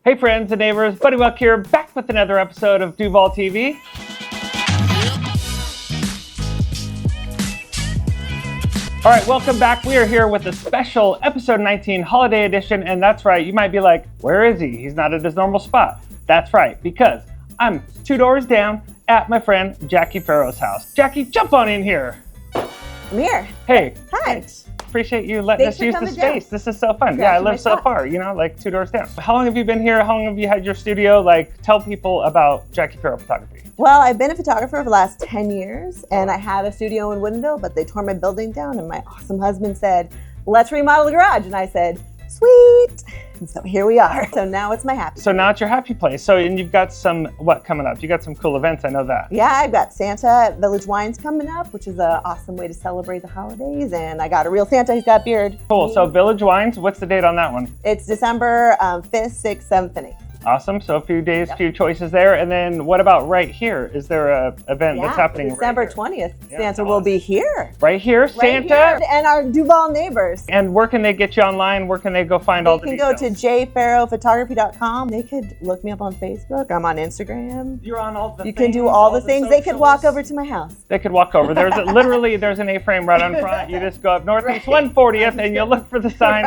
Hey friends and neighbors, Buddy Welk here, back with another episode of DUVALL TV. All right, welcome back. We are here with a special episode 19 holiday edition, and that's right, you might be like, where is he? He's not at his normal spot. That's right, because I'm 2 doors down at my friend Jackie Phairow's house. Jackie, jump on in here. I'm here. Hey. Hi. Thanks. Appreciate you letting us use the space. This is so fun. Yeah, I live so far, you know, like 2 doors down. How long have you been here? How long have you had your studio? Like, tell people about Jackie Phairow Photography. Well, I've been a photographer for the last 10 years, and I had a studio in Woodinville, but they tore my building down, and my awesome husband said, let's remodel the garage. And I said, sweet. And so here we are. So now it's my happy place. Now it's your happy place. So, and you've got some, what, coming up? You got some cool events, I know that. Yeah, I've got Santa at Village Wines coming up, which is an awesome way to celebrate the holidays. And I got a real Santa, he's got a beard. Cool, so Village Wines, what's the date on that one? It's December 5th, 6th, 7th, and 8th. Awesome, so a few days, few choices there. And then what about right here? Is there a event that's happening December right 20th, Santa will be here. Right here, Santa? Right here, and our DUVALL neighbors. And where can they get you online? Where can they go find all the details? They can go to jphairophotography.com. They could look me up on Facebook. I'm on Instagram. You're on all the You can do all the things. They could walk over to my house. They could walk over. There's there's an A-frame right on front. You just go up Northeast 140th and you look for the sign,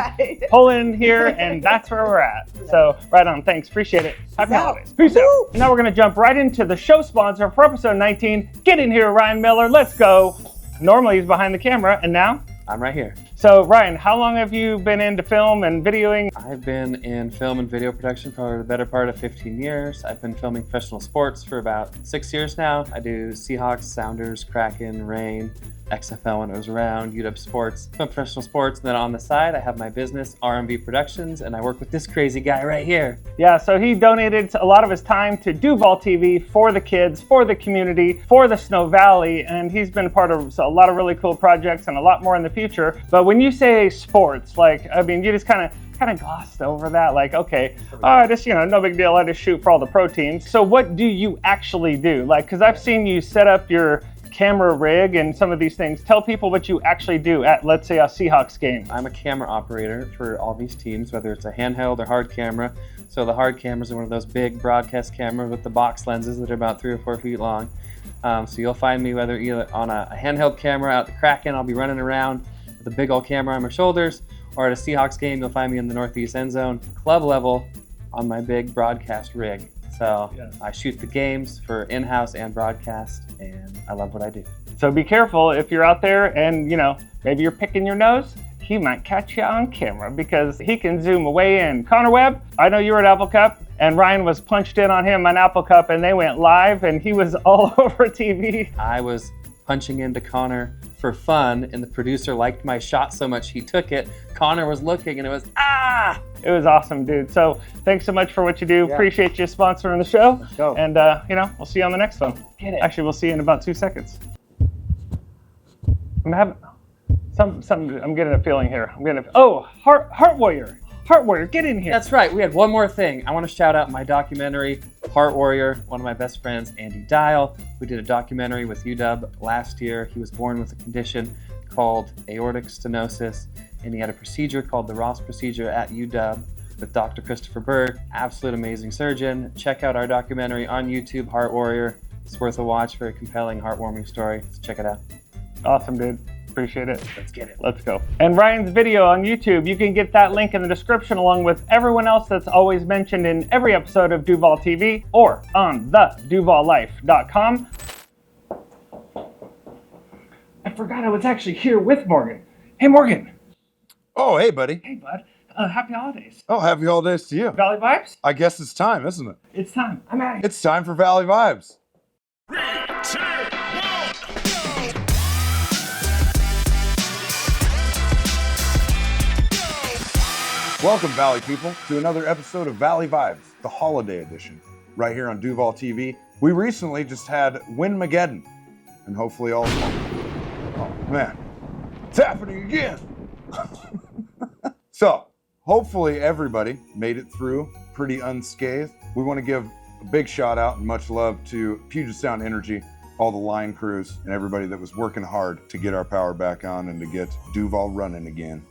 pull in here, and that's where we're at. So right on, thanks, appreciate it. Happy holidays. Peace out. Now we're gonna jump right into the show sponsor for episode 19. Get in here, Ryan Miller, let's go. Normally he's behind the camera, and now? I'm right here. So Ryan, how long have you been into film and videoing? I've been in film and video production for the better part of 15 years. I've been filming professional sports for about 6 years now. I do Seahawks, Sounders, Kraken, Reign, XFL when it was around, UW Sports, film professional sports. And then on the side, I have my business, RMV Productions, and I work with this crazy guy right here. Yeah, so he donated a lot of his time to DUVALL TV for the kids, for the community, for the SnoValley, and he's been a part of a lot of really cool projects and a lot more in the future. But when you say sports, like, I mean, you just kind of glossed over that, like, okay, just, you know, no big deal, I just shoot for all the pro teams. So what do you actually do? Like, because I've seen you set up your camera rig and some of these things. Tell people what you actually do at, let's say, a Seahawks game. I'm a camera operator for all these teams, whether it's a handheld or hard camera. So the hard cameras are one of those big broadcast cameras with the box lenses that are about 3 or 4 feet long. So you'll find me whether either on a handheld camera out the Kraken, I'll be running around with a big old camera on my shoulders, or at a Seahawks game, you'll find me in the Northeast end zone, club level, on my big broadcast rig. So I shoot the games for in-house and broadcast, and I love what I do. So be careful if you're out there and, you know, maybe you're picking your nose, he might catch you on camera because he can zoom away in. Connor Webb, I know you were at Apple Cup, and Ryan was punched in on him on Apple Cup, and they went live, and he was all over TV. I was punching into Connor for fun, and the producer liked my shot so much he took it. Connor was looking, and it was, ah! It was awesome, dude. So thanks so much for what you do. Yeah. Appreciate you sponsoring the show. Let's go. And, you know, we'll see you on the next one. Get it. Actually, we'll see you in about 2 seconds. I'm having I'm getting a feeling here. Heart Warrior. Heart Warrior, get in here. That's right. We had one more thing. I want to shout out my documentary, Heart Warrior, one of my best friends, Andy Dial. We did a documentary with UW last year. He was born with a condition called aortic stenosis, and he had a procedure called the Ross procedure at UW with Dr. Christopher Berg. Absolute amazing surgeon. Check out our documentary on YouTube, Heart Warrior. It's worth a watch. Very compelling, heartwarming story. So check it out. Awesome, dude. Appreciate it. Let's get it. Let's go. And Ryan's video on YouTube, you can get that link in the description along with everyone else that's always mentioned in every episode of DUVALL TV or on the DUVALLlife.com. I forgot I was actually here with Morgan. Hey, Morgan. Oh, hey, buddy. Hey, bud. Happy holidays. Oh, happy holidays to you. Valley Vibes? I guess it's time, isn't it? It's time. I'm out of here. It's time for Valley Vibes. 3, 2, 1, go! Welcome, Valley people, to another episode of Valley Vibes, the holiday edition, right here on DUVALL TV. We recently just had Winmageddon, and hopefully all... Oh, man. It's happening again! So, hopefully everybody made it through pretty unscathed. We want to give a big shout out and much love to Puget Sound Energy, all the line crews, and everybody that was working hard to get our power back on and to get DUVALL running again.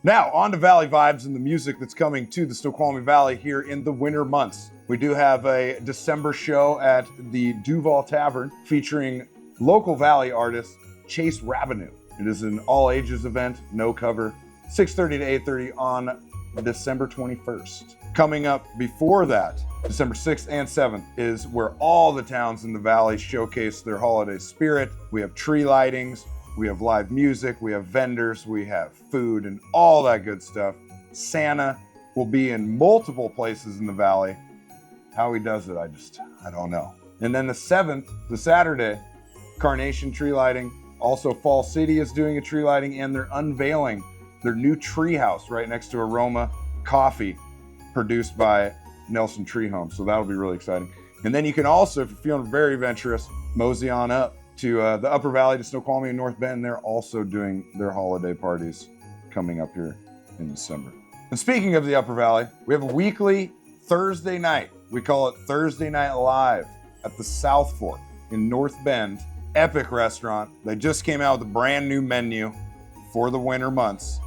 Now, on to Valley Vibes and the music that's coming to the Snoqualmie Valley here in the winter months. We do have a December show at the DUVALL Tavern featuring local Valley artist Chase Ravenue. It is an all-ages event, no cover, 6:30 to 8:30 on December 21st. Coming up before that, December 6th and 7th, is where all the towns in the valley showcase their holiday spirit. We have tree lightings, we have live music, we have vendors, we have food and all that good stuff. Santa will be in multiple places in the valley. How he does it, I don't know. And then the 7th, the Saturday, Carnation tree lighting. Also, Fall City is doing a tree lighting, and they're unveiling their new tree house right next to Aroma Coffee, produced by Nelson Tree Home. So that'll be really exciting. And then you can also, if you're feeling very adventurous, mosey on up to the Upper Valley, to Snoqualmie and North Bend. They're also doing their holiday parties coming up here in December. And speaking of the Upper Valley, we have a weekly Thursday night. We call it Thursday Night Live at the South Fork in North Bend. Epic restaurant. They just came out with a brand new menu for the winter months.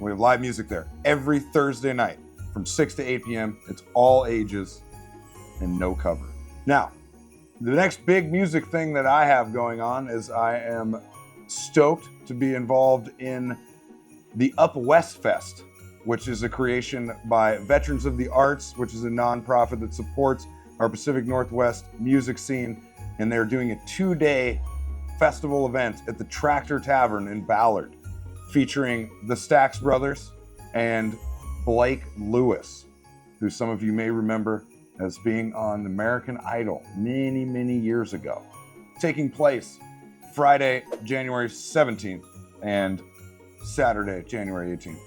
We have live music there every Thursday night from 6 to 8 p.m. It's all ages and no cover. Now, the next big music thing that I have going on is I am stoked to be involved in the Up West Fest, which is a creation by Veterans of the Arts, which is a nonprofit that supports our Pacific Northwest music scene. And they're doing a 2-day festival event at the Tractor Tavern in Ballard, featuring the Stax Brothers and Blake Lewis, who some of you may remember as being on American Idol many, many years ago. Taking place Friday, January 17th and Saturday, January 18th.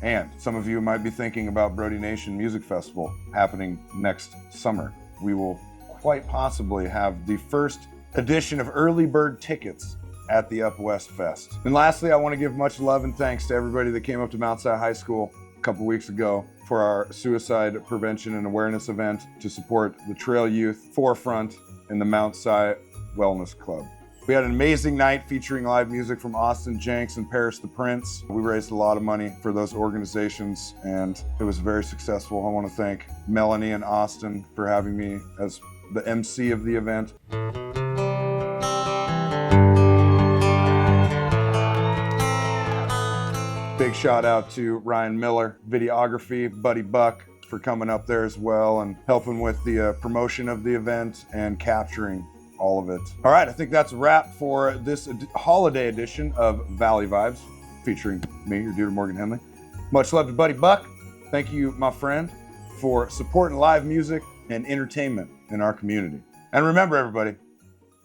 And some of you might be thinking about Brody Nation Music Festival happening next summer. We will quite possibly have the first edition of early bird tickets at the Up West Fest. And lastly, I want to give much love and thanks to everybody that came up to Mount Si High School a couple weeks ago for our suicide prevention and awareness event to support the Trail Youth Forefront and the Mount Si Wellness Club. We had an amazing night featuring live music from Austin Jenks and Paris the Prince. We raised a lot of money for those organizations and it was very successful. I want to thank Melanie and Austin for having me as the MC of the event. Big shout out to Ryan Miller, videography, Buddy Buck for coming up there as well and helping with the promotion of the event and capturing all of it. All right, I think that's a wrap for this holiday edition of Valley Vibes, featuring me, your dude Morgan Henley. Much love to Buddy Buck. Thank you, my friend, for supporting live music and entertainment in our community. And remember, everybody,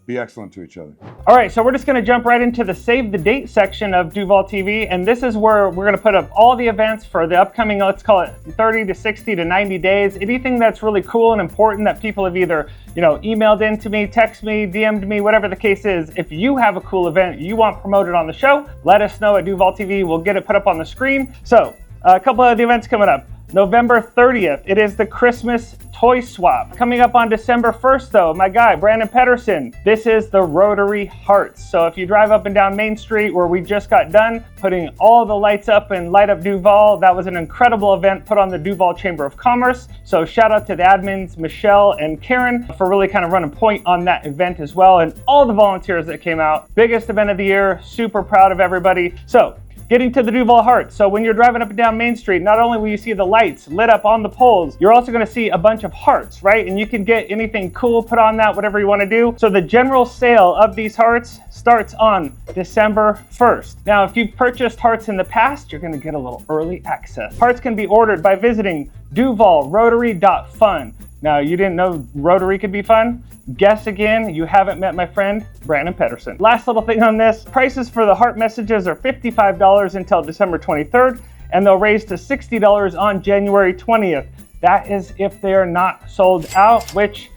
be excellent to each other. All right, so we're just gonna jump right into the Save the Date section of DUVALL TV, and this is where we're gonna put up all the events for the upcoming, let's call it 30 to 60 to 90 days. Anything that's really cool and important that people have either, emailed in to me, text me, DM'd me, whatever the case is. If you have a cool event you want promoted on the show, let us know at DUVALL TV. We'll get it put up on the screen. So, a couple of the events coming up. November 30th, it is the Christmas Toy Swap. Coming up on December 1st though, my guy, Brandon Pedersen, this is the Rotary Hearts. So if you drive up and down Main Street where we just got done putting all the lights up and light up Duval, that was an incredible event put on the Duval Chamber of Commerce. So shout out to the admins, Michelle and Karen, for really kind of running point on that event as well, and all the volunteers that came out. Biggest event of the year, super proud of everybody. So, getting to the Duval Heart. So when you're driving up and down Main Street, not only will you see the lights lit up on the poles, you're also gonna see a bunch of hearts, right? And you can get anything cool put on that, whatever you wanna do. So the general sale of these hearts starts on December 1st. Now, if you've purchased hearts in the past, you're gonna get a little early access. Hearts can be ordered by visiting DUVALLRotary.fun. Now, you didn't know Rotary could be fun? Guess again, you haven't met my friend, Brandon Pedersen. Last little thing on this, prices for the heart messages are $55 until December 23rd, and they'll raise to $60 on January 20th. That is if they are not sold out, which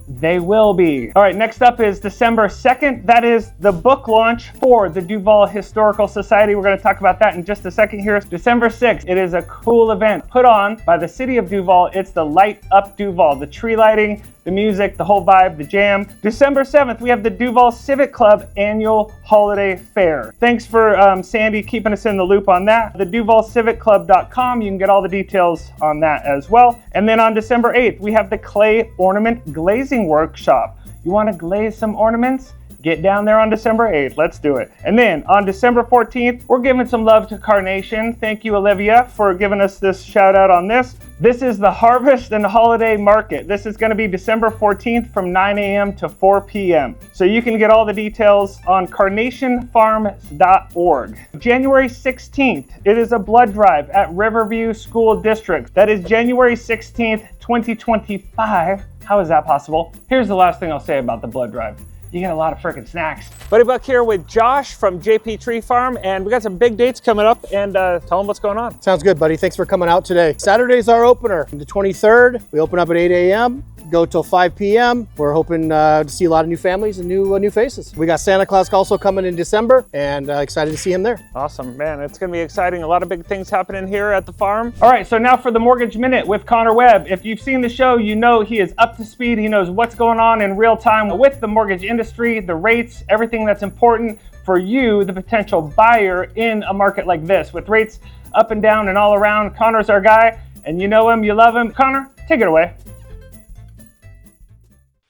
they will be. All right, next up is December 2nd. That is the book launch for the Duval Historical Society. We're going to talk about that in just a second here. December 6th, it is a cool event put on by the city of Duval. It's the Light Up Duval, the tree lighting, the music, the whole vibe, the jam. December 7th, we have the Duval Civic Club Annual Holiday Fair. Thanks for Sandy keeping us in the loop on that. The DUVALCivicClub.com, you can get all the details on that as well. And then on December 8th, we have the Clay Ornament Glazing Workshop. You want to glaze some ornaments? Get down there on December 8th. Let's do it. And then on December 14th, we're giving some love to Carnation. Thank you, Olivia, for giving us this shout out on this. This is the Harvest and Holiday Market. This is going to be December 14th from 9 a.m. to 4 p.m. So you can get all the details on carnationfarms.org. January 16th, it is a blood drive at Riverview School District. That is January 16th, 2025. How is that possible? Here's the last thing I'll say about the blood drive. You get a lot of freaking snacks. Buddy Buck here with Josh from JP Tree Farm, and we got some big dates coming up, and tell them what's going on. Sounds good, buddy. Thanks for coming out today. Saturday's our opener. The 23rd, we open up at 8 a.m., go till 5 p.m. We're hoping to see a lot of new families and new faces. We got Santa Claus also coming in December, and excited to see him there. Awesome, man. It's going to be exciting. A lot of big things happening here at the farm. All right, so now for the Mortgage Minute with Connor Webb. If you've seen the show, you know he is up to speed. He knows what's going on in real time with the mortgage industry, the rates, everything that's important for you, the potential buyer in a market like this. With rates up and down and all around, Connor's our guy, and you know him, you love him. Connor, take it away.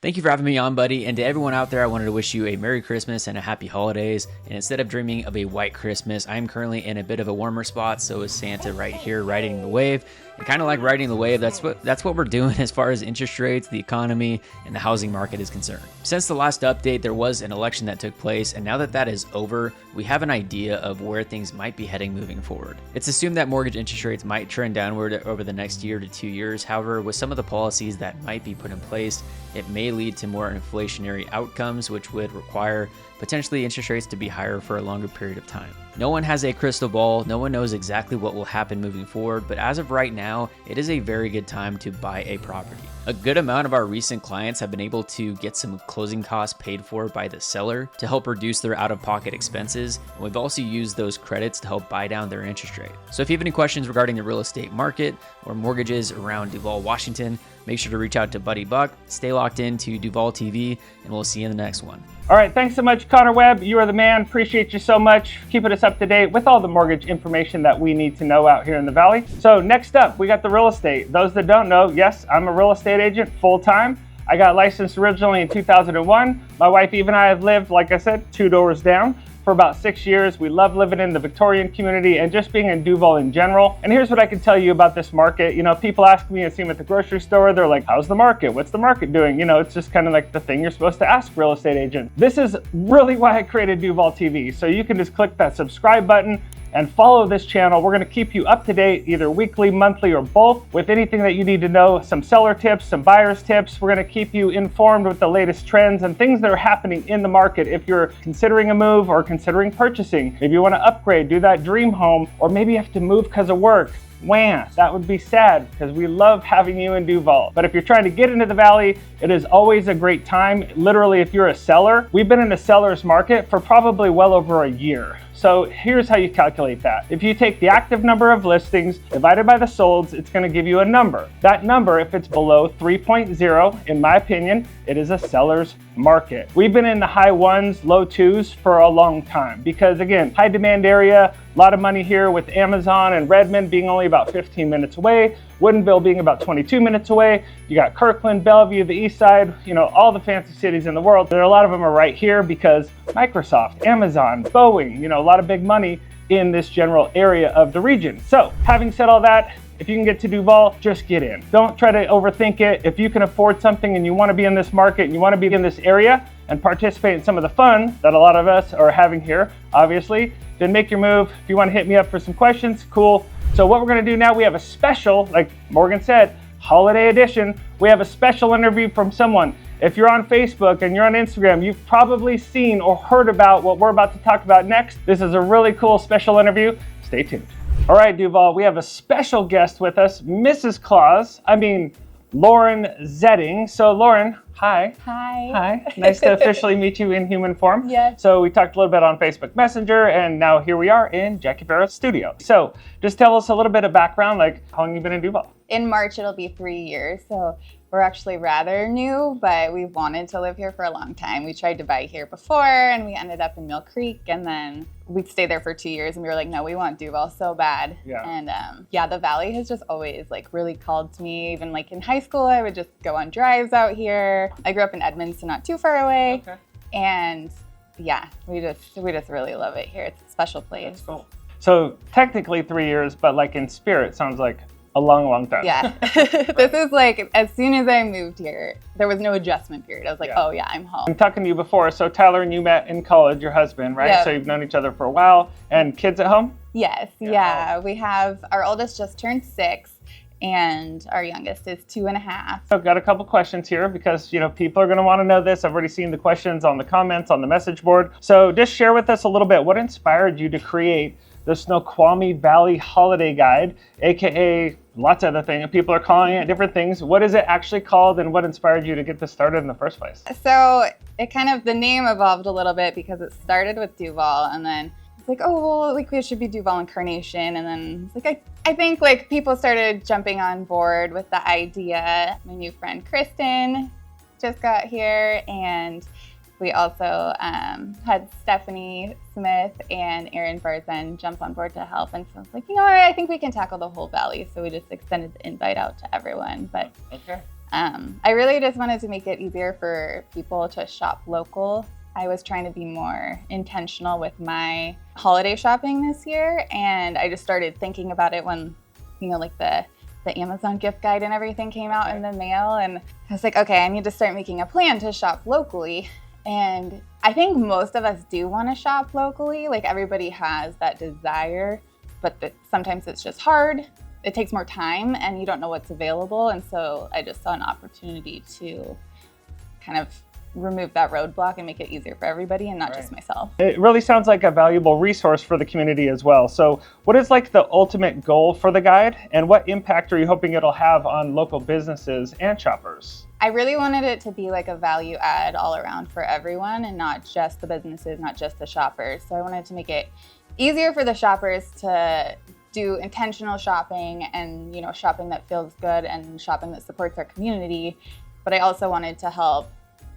Thank you for having me on, buddy. And to everyone out there, I wanted to wish you a Merry Christmas and a Happy Holidays. And instead of dreaming of a white Christmas, I'm currently in a bit of a warmer spot. So is Santa right here riding the wave. And kind of like riding the wave, that's what we're doing as far as interest rates, the economy, and the housing market is concerned. Since the last update, there was an election that took place, and now that that is over, we have an idea of where things might be heading moving forward. It's assumed that mortgage interest rates might trend downward over the next year to 2 years. However, with some of the policies that might be put in place, it may lead to more inflationary outcomes, which would require potentially interest rates to be higher for a longer period of time. No one has a crystal ball, no one knows exactly what will happen moving forward, but as of right now, it is a very good time to buy a property. A good amount of our recent clients have been able to get some closing costs paid for by the seller to help reduce their out-of-pocket expenses, and we've also used those credits to help buy down their interest rate. So if you have any questions regarding the real estate market or mortgages around Duval, Washington, make sure to reach out to Buddy Buck. Stay locked in to DUVALL TV, and we'll see you in the next one. All right, thanks so much, Connor Webb. You are the man. Appreciate you so much. Keeping us up to date with all the mortgage information that we need to know out here in the Valley. So next up, we got the real estate. Those that don't know, yes, I'm a real estate agent full-time. I got licensed originally in 2001. My wife Eve and I have lived, like I said, 2 doors down for about 6 years. We love living in the Victorian community and just being in Duval in general. And here's what I can tell you about this market. You know, people ask me, I see them at the grocery store, they're like, how's the market? What's the market doing? You know, it's just kind of like the thing you're supposed to ask real estate agents. This is really why I created DUVALL TV. So you can just click that subscribe button and follow this channel. We're gonna keep you up to date, either weekly, monthly, or both, with anything that you need to know, some seller tips, some buyer's tips. We're gonna keep you informed with the latest trends and things that are happening in the market. If you're considering a move or considering purchasing, maybe you wanna upgrade, do that dream home, or maybe you have to move because of work. Wah, that would be sad because we love having you in Duval. But if you're trying to get into the Valley, it is always a great time. Literally, if you're a seller, we've been in the seller's market for probably well over a year. So here's how you calculate that. If you take the active number of listings divided by the solds, it's gonna give you a number. That number, if it's below 3.0, in my opinion, it is a seller's market. We've been in the high 1s, low 2s for a long time because, again, high demand area, a lot of money here with Amazon and Redmond being only about 15 minutes away, Woodinville being about 22 minutes away. You got Kirkland, Bellevue, the east side, you know, all the fancy cities in the world. There are a lot of them are right here because Microsoft, Amazon, Boeing, you know, a lot of big money in this general area of the region. So having said all that, if you can get to Duval, just get in. Don't try to overthink it. If you can afford something and you want to be in this market and you want to be in this area and participate in some of the fun that a lot of us are having here, obviously, then make your move. If you want to hit me up for some questions, cool. So what we're going to do now, we have a special, like Morgan said, holiday edition. We have a special interview from someone. If you're on Facebook and you're on Instagram, you've probably seen or heard about what we're about to talk about next. This is a really cool special interview. Stay tuned. All right, Duval, we have a special guest with us, Lauren Zetting. So Lauren, Hi. Hi. Hi. Nice to officially meet you in human form. Yes. So we talked a little bit on Facebook Messenger, and now here we are in Jackie Phairow studio. So just tell us a little bit of background, like how long you been in Duval? In March, it'll be 3 years. So we're actually rather new, but we've wanted to live here for a long time. We tried to buy here before, and we ended up in Mill Creek, and then we'd stay there for 2 years, and we were like, no, we want Duval so bad. Yeah. And yeah, the Valley has just always like really called to me. Even like in high school, I would just go on drives out here. I grew up in Edmonton, so not too far away. Okay. And yeah, we just really love it here. It's a special place. Cool. So technically 3 years, but like in spirit, sounds like a long, long time. Yeah. This is like, as soon as I moved here, there was no adjustment period. I was like, Yeah. oh yeah, I'm home. I'm talking to you before. So Tyler and you met in college, your husband, right? Yeah. So you've known each other for a while. And kids at home? Yes, yeah. We have, our oldest just turned 6 and our youngest is 2.5. I've got a couple questions here because, you know, people are going to want to know this. I've already seen the questions on the comments on the message board. So just share with us a little bit. What inspired you to create the Snoqualmie Valley Holiday Guide, AKA lots of other things. People are calling it different things. What is it actually called, and what inspired you to get this started in the first place? So it kind of, the name evolved a little bit because it started with Duval, and then it's like, oh, well, like we should be Duval Incarnation. And then it's like, I think like people started jumping on board with the idea. My new friend Kristen just got here, and we also had Stephanie Smith and Aaron Barzen jump on board to help. And so I was like, you know what, I think we can tackle the whole valley. So we just extended the invite out to everyone. But Okay. I really just wanted to make it easier for people to shop local. I was trying to be more intentional with my holiday shopping this year. And I just started thinking about it when, you know, like the Amazon gift guide and everything came out in the mail. And I was like, okay, I need to start making a plan to shop locally. And I think most of us do want to shop locally. Like everybody has that desire, but sometimes it's just hard. It takes more time and you don't know what's available. And so I just saw an opportunity to kind of remove that roadblock and make it easier for everybody and not just myself. It really sounds like a valuable resource for the community as well. So what is like the ultimate goal for the guide, and what impact are you hoping it'll have on local businesses and shoppers? I really wanted it to be like a value add all around for everyone and not just the businesses, not just the shoppers. So I wanted to make it easier for the shoppers to do intentional shopping and, you know, shopping that feels good and shopping that supports our community. But I also wanted to help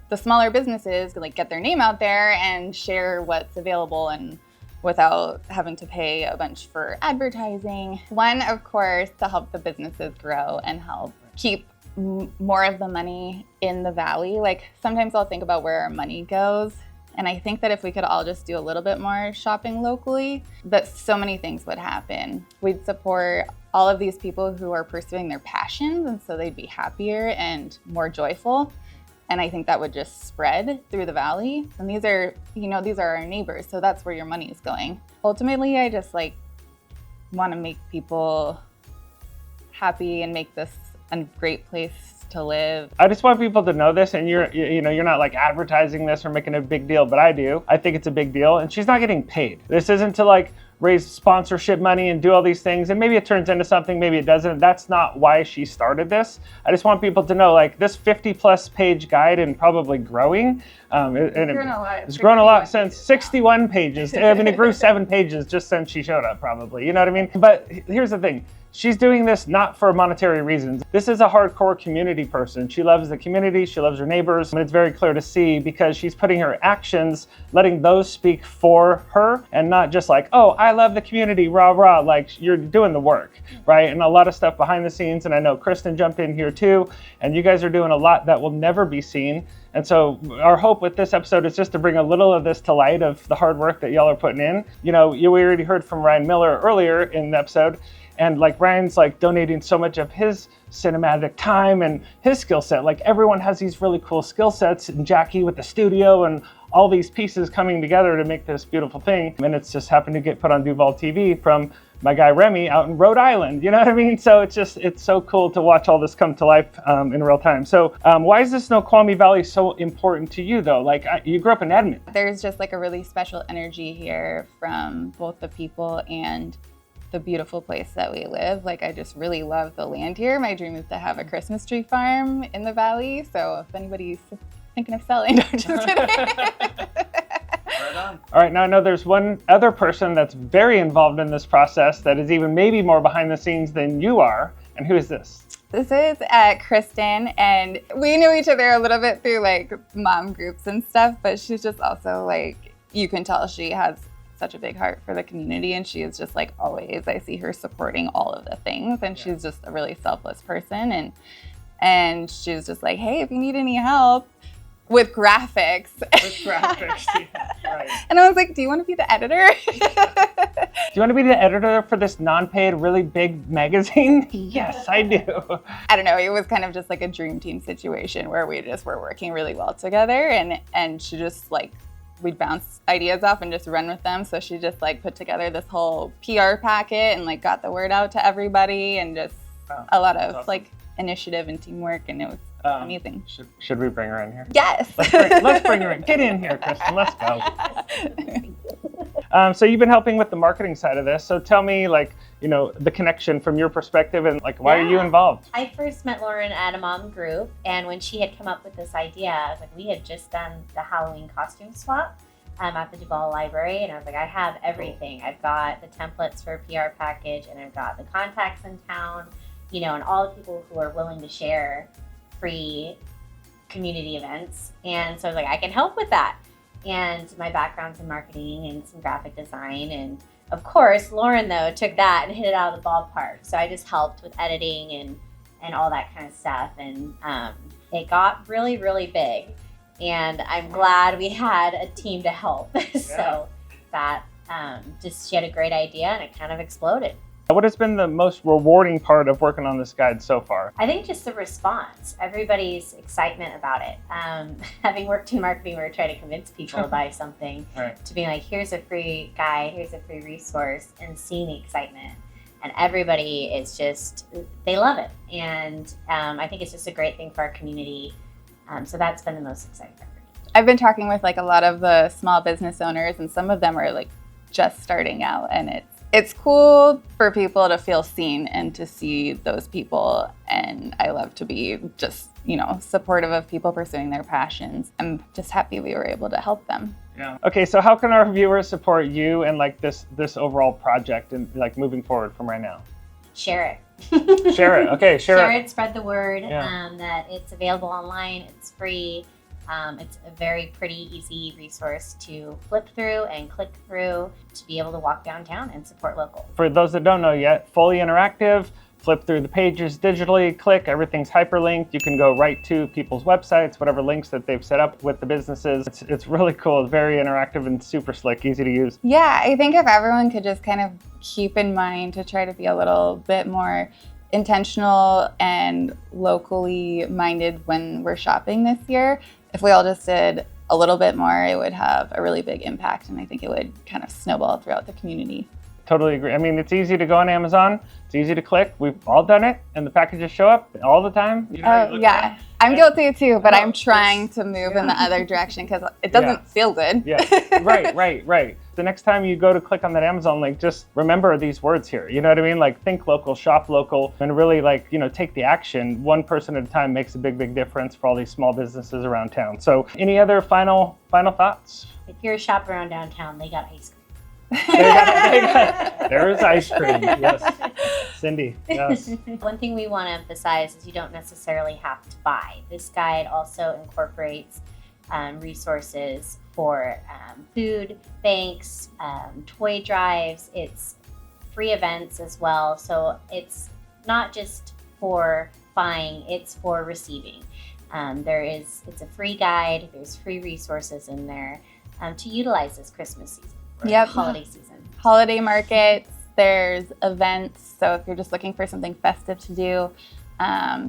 the smaller businesses like get their name out there and share what's available and without having to pay a bunch for advertising. One, of course, to help the businesses grow and help keep more of the money in the valley. Like sometimes I'll think about where our money goes, and I think that if we could all just do a little bit more shopping locally, that so many things would happen. We'd support all of these people who are pursuing their passions, and so they'd be happier and more joyful. And I think that would just spread through the valley. And these are, you know, these are our neighbors, so that's where your money is going. Ultimately, I just like want to make people happy and make this a great place to live. I just want people to know this, and you're not like advertising this or making a big deal, but I do. I think it's a big deal, and she's not getting paid. This isn't to like raise sponsorship money and do all these things, and maybe it turns into something, maybe it doesn't. That's not why she started this. I just want people to know, like, this 50+ page guide and probably growing. It's grown a lot since 61 pages. I mean, it grew 7 pages just since she showed up, probably. You know what I mean? But here's the thing. She's doing this not for monetary reasons. This is a hardcore community person. She loves the community, she loves her neighbors, and it's very clear to see because she's putting her actions, letting those speak for her, and not just like, oh, I love the community, rah, rah, like you're doing the work, right? And a lot of stuff behind the scenes, and I know Kristen jumped in here too, and you guys are doing a lot that will never be seen. And so our hope with this episode is just to bring a little of this to light of the hard work that y'all are putting in. You know, we already heard from Ryan Miller earlier in the episode, and like Ryan's like donating so much of his cinematic time and his skill set. Like everyone has these really cool skill sets, and Jackie with the studio and all these pieces coming together to make this beautiful thing. And it's just happened to get put on DUVALL TV from my guy Remy out in Rhode Island. You know what I mean? So it's so cool to watch all this come to life in real time. So why is the Snoqualmie Valley so important to you though? Like you grew up in Edmonton. There's just like a really special energy here from both the people and the beautiful place that we live. Like, I just really love the land here. My dream is to have a Christmas tree farm in the valley. So if anybody's thinking of selling, no, just kidding. All right, now I know there's one other person that's very involved in this process that is even maybe more behind the scenes than you are. And who is this? This is Kristen, and we knew each other a little bit through like mom groups and stuff, but she's just also like, you can tell she has such a big heart for the community, and she is just like always, I see her supporting all of the things, and she's just a really selfless person, and she's just like, hey, if you need any help with graphics. Yeah, right. And I was like, do you want to be the editor? Do you want to be the editor for this non-paid, really big magazine? Yes, I do. I don't know, it was kind of just like a dream team situation where we just were working really well together, and she just like, we'd bounce ideas off and just run with them. So she just like put together this whole PR packet and like got the word out to everybody, and just a lot of awesome. Like initiative and teamwork, and it was amazing. Should we bring her in here? Yes. Let's bring her in. Get in here, Kristen. Let's go. So you've been helping with the marketing side of this. So tell me, like, you know, the connection from your perspective, and like, why are you involved? I first met Lauren at a mom group, and when she had come up with this idea, I was like, we had just done the Halloween costume swap at the DUVALL library, and I was like, I have everything. I've got the templates for a PR package, and I've got the contacts in town, you know, and all the people who are willing to share free community events. And so I was like, I can help with that. And my background's in marketing and some graphic design. And of course, Lauren, though, took that and hit it out of the ballpark. So I just helped with editing and all that kind of stuff. And it got really, really big. And I'm glad we had a team to help. So that she had a great idea, and it kind of exploded. What has been the most rewarding part of working on this guide so far? I think just the response, everybody's excitement about it. Having worked in marketing, we're trying to convince people to buy something, to be like, here's a free guide, here's a free resource, and seeing the excitement. And everybody is just, they love it. And I think it's just a great thing for our community. So that's been the most exciting part for me. I've been talking with like a lot of the small business owners, and some of them are like just starting out, and it's cool for people to feel seen and to see those people. And I love to be just, you know, supportive of people pursuing their passions. I'm just happy we were able to help them. Yeah. Okay, so how can our viewers support you and like this overall project and like moving forward from right now? Share it. Share it. Okay, share it. Spread the word that it's available online. It's free. It's a very pretty, easy resource to flip through and click through to be able to walk downtown and support local. For those that don't know yet, fully interactive, flip through the pages digitally, click, everything's hyperlinked. You can go right to people's websites, whatever links that they've set up with the businesses. It's really cool. It's very interactive and super slick, easy to use. Yeah, I think if everyone could just kind of keep in mind to try to be a little bit more intentional and locally minded when we're shopping this year, if we all just did a little bit more, it would have a really big impact, and I think it would kind of snowball throughout the community. Totally agree. I mean, it's easy to go on Amazon. It's easy to click. We've all done it, and the packages show up all the time. You know, yeah. I'm guilty too, but I'm trying to move in the other direction because it doesn't feel good. Yeah, right. The next time you go to click on that Amazon link, just remember these words here. You know what I mean? Like, think local, shop local, and really, like, you know, take the action. One person at a time makes a big difference for all these small businesses around town. So any other final thoughts? If you're a shop around downtown, they got ice cream. There's ice cream, yes. Cindy, yes. One thing we want to emphasize is you don't necessarily have to buy. This guide also incorporates resources for food banks, toy drives. It's free events as well. So it's not just for buying, it's for receiving. It's a free guide. There's free resources in there to utilize this Christmas season. Yep. Holiday season. Holiday markets, there's events. So if you're just looking for something festive to do,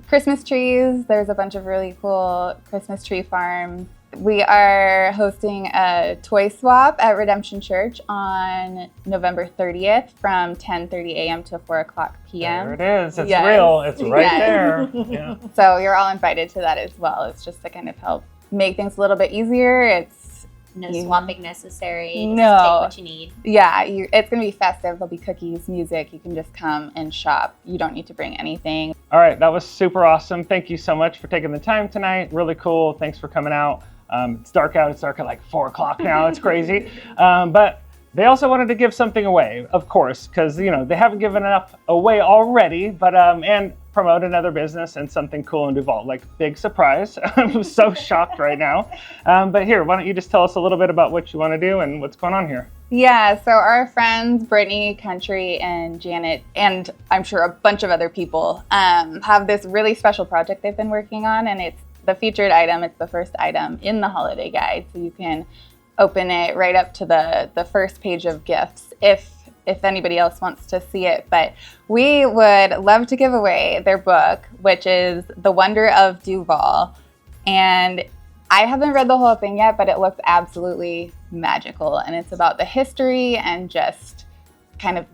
Christmas trees, there's a bunch of really cool Christmas tree farms. We are hosting a toy swap at Redemption Church on November 30th from 10:30 a.m. to 4 o'clock p.m. There it is. It's real. It's right there. Yeah. So you're all invited to that as well. It's just to kind of help make things a little bit easier. It's No swapping necessary. No. Just take what you need. Yeah, it's going to be festive. There'll be cookies, music. You can just come and shop. You don't need to bring anything. All right, that was super awesome. Thank you so much for taking the time tonight. Really cool. Thanks for coming out. It's dark out. It's dark at like 4 o'clock now. It's crazy. But they also wanted to give something away, of course, because they haven't given enough away already. But and promote another business and something cool in Duval. Like, big surprise. I'm so shocked right now. But here, why don't you just tell us a little bit about what you want to do and what's going on here? Yeah, so our friends, Brittany, Country, and Janet, and I'm sure a bunch of other people, have this really special project they've been working on, and it's the featured item. It's the first item in the holiday guide, so you can open it right up to the first page of gifts if anybody else wants to see it. But we would love to give away their book, which is The Wonder of Duval. And I haven't read the whole thing yet, but it looks absolutely magical. And it's about the history and just kind of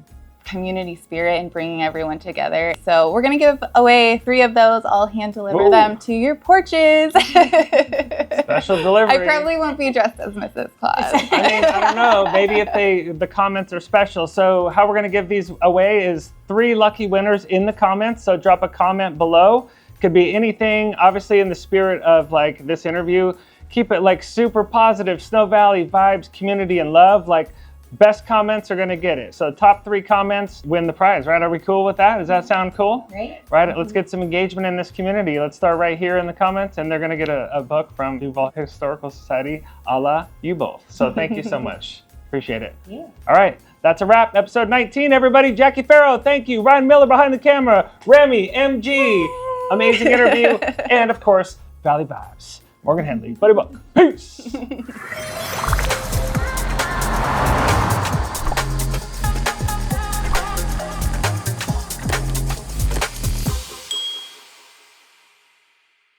community spirit and bringing everyone together. So we're going to give away 3 of those. I'll hand deliver them to your porches. Special delivery. I probably won't be dressed as Mrs. Claus. I mean, I don't know. Maybe if the comments are special. So how we're going to give these away is 3 lucky winners in the comments. So drop a comment below. Could be anything. Obviously, in the spirit of like this interview, keep it like super positive. SnoValley vibes, community, and love. Like, best comments are going to get it. So top 3 comments win the prize, right? Are we cool with that? Does that sound cool? Right. Right. Let's get some engagement in this community. Let's start right here in the comments, and they're going to get a book from Duval Historical Society, a la you both. So thank you so much. Appreciate it. Yeah. All right. That's a wrap. Episode 19, everybody. Jackie Phairow, thank you. Ryan Miller behind the camera. Remy, MG. Amazing interview. And, of course, Valley Vibes. Morgan Henley. Buddy Book. Peace.